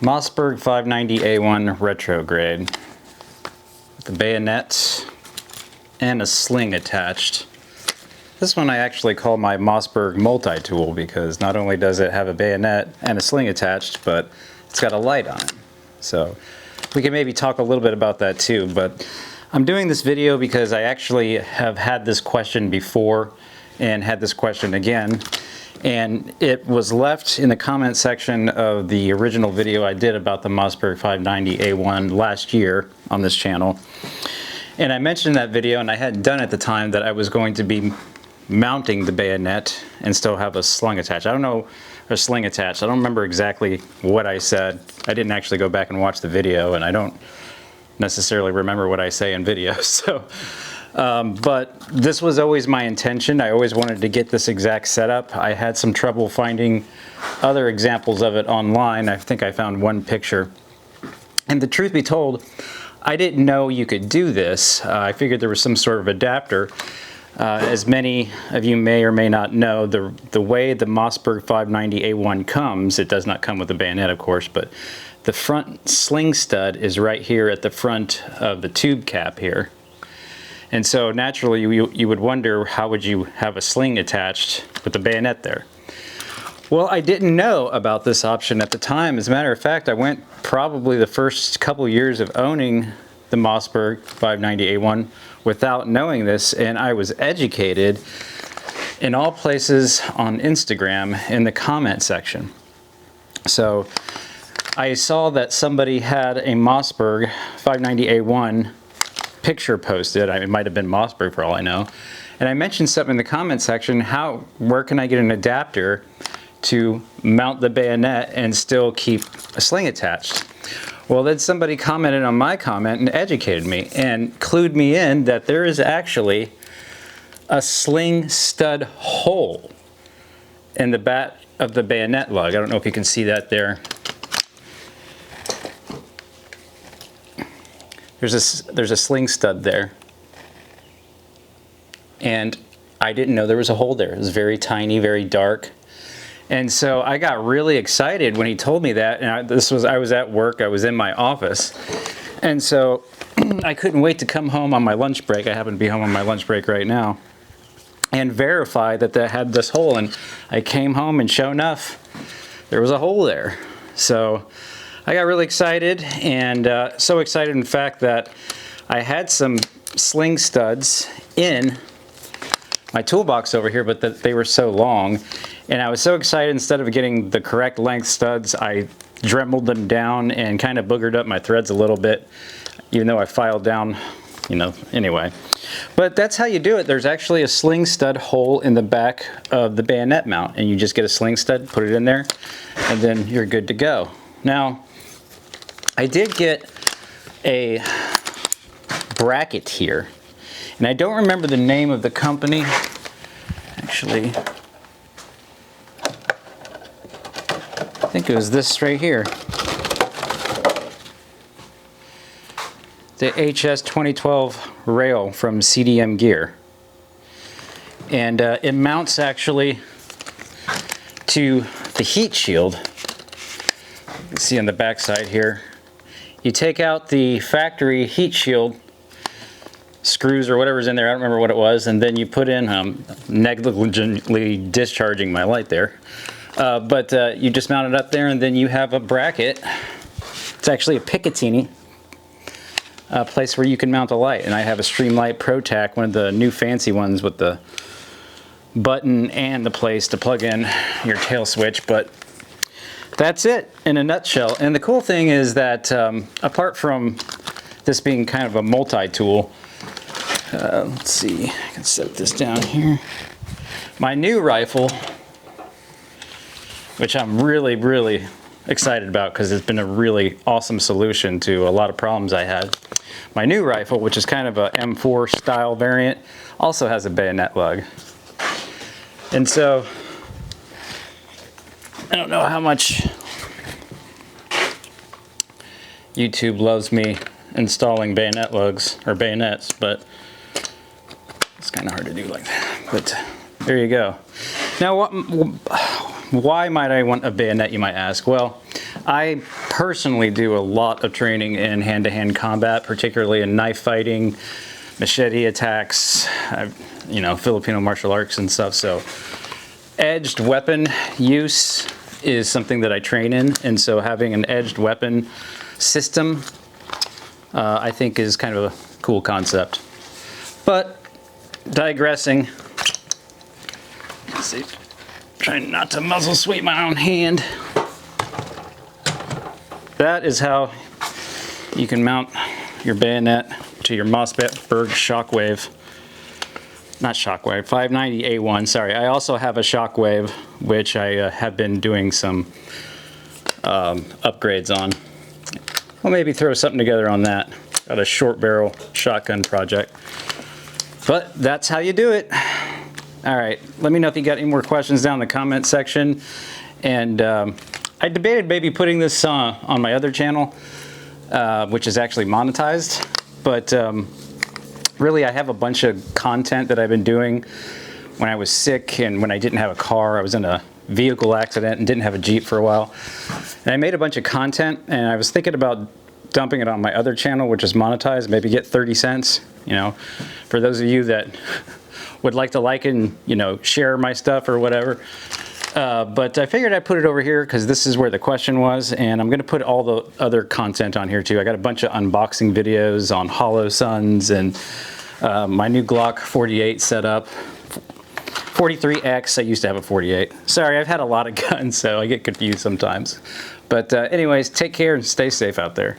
Mossberg 590A1 retrograde with the bayonet and a sling attached. This one I actually call my Mossberg multi-tool because not only does it have a bayonet and a sling attached, but it's got a light on it. So we can maybe talk a little bit about that too, but I'm doing this video because I actually have had this question before and had this question again. And it was left in the comment section of the original video I did about the Mossberg 590A1 last year on this channel. And I mentioned in that video, and I hadn't done at the time, that I was going to be mounting the bayonet and still have a sling attached. I don't remember exactly what I said. I didn't actually go back and watch the video, and I don't necessarily remember what I say in videos. So, but this was always my intention. I always wanted to get this exact setup. I had some trouble finding other examples of it online. I think I found one picture. And the truth be told, I didn't know you could do this. I figured there was some sort of adapter. As many of you may or may not know, the way the Mossberg 590A1 comes, it does not come with the bayonet, of course, but the front sling stud is right here at the front of the tube cap here. And so naturally you would wonder, how would you have a sling attached with the bayonet there? Well, I didn't know about this option at the time. As a matter of fact, I went probably the first couple years of owning the Mossberg 590A1 without knowing this, and I was educated in all places on Instagram in the comment section. So I saw that somebody had a Mossberg 590A1 picture posted. It might have been Mossberg for all I know. And I mentioned something in the comment section, where can I get an adapter to mount the bayonet and still keep a sling attached? Well, then somebody commented on my comment and educated me and clued me in that there is actually a sling stud hole in the back of the bayonet lug. I don't know if you can see that there. There's a sling stud there. And I didn't know there was a hole there. It was very tiny, very dark. And so I got really excited when he told me that, and I was at work, I was in my office, and so I couldn't wait to come home on my lunch break. I happen to be home on my lunch break right now, and verify that that had this hole. And I came home, and sure enough, there was a hole there. So I got really excited, and so excited in fact that I had some sling studs in my toolbox over here, but they were so long. And I was so excited, instead of getting the correct length studs, I dremeled them down and kind of boogered up my threads a little bit, even though I filed down, anyway. But that's how you do it. There's actually a sling stud hole in the back of the bayonet mount, and you just get a sling stud, put it in there, and then you're good to go. Now, I did get a bracket here, and I don't remember the name of the company. Actually, I think it was this right here. The HS 2012 rail from CDM Gear. And it mounts actually to the heat shield. You can see on the back side here. You take out the factory heat shield screws or whatever's in there, I don't remember what it was, and then you put in, negligently discharging my light there. But you just mount it up there, and then you have a bracket. It's actually a Picatinny place where you can mount a light. And I have a Streamlight ProTac, one of the new fancy ones with the button and the place to plug in your tail switch. But that's it in a nutshell. And the cool thing is that apart from this being kind of a multi-tool, let's see, I can set this down here. My new rifle, which I'm really, really excited about because it's been a really awesome solution to a lot of problems I had. My new rifle, which is kind of a M4 style variant, also has a bayonet lug. And so, I don't know how much YouTube loves me installing bayonet lugs, or bayonets, but it's kind of hard to do like that. But there you go. Now, Why might I want a bayonet, you might ask? Well, I personally do a lot of training in hand-to-hand combat, particularly in knife fighting, machete attacks, you know, Filipino martial arts and stuff. So edged weapon use is something that I train in, and so having an edged weapon system I think is kind of a cool concept. But digressing, let's see, trying not to muzzle sweep my own hand. That is how you can mount your bayonet to your Mossberg Shockwave. Not Shockwave, 590A1, sorry. I also have a Shockwave, which I have been doing some upgrades on. I'll maybe throw something together on that. Got a short barrel shotgun project. But that's how you do it. All right, let me know if you got any more questions down in the comment section. And I debated maybe putting this on my other channel, which is actually monetized. But really, I have a bunch of content that I've been doing when I was sick and when I didn't have a car. I was in a vehicle accident and didn't have a Jeep for a while. And I made a bunch of content, and I was thinking about dumping it on my other channel, which is monetized, maybe get 30 cents, you know, for those of you that would like to like and, you know, share my stuff or whatever. But I figured I'd put it over here because this is where the question was, and I'm going to put all the other content on here too. I got a bunch of unboxing videos on Hollow Suns and my new Glock 48 setup. 43X, I used to have a 48. Sorry, I've had a lot of guns, so I get confused sometimes. But anyways, take care and stay safe out there.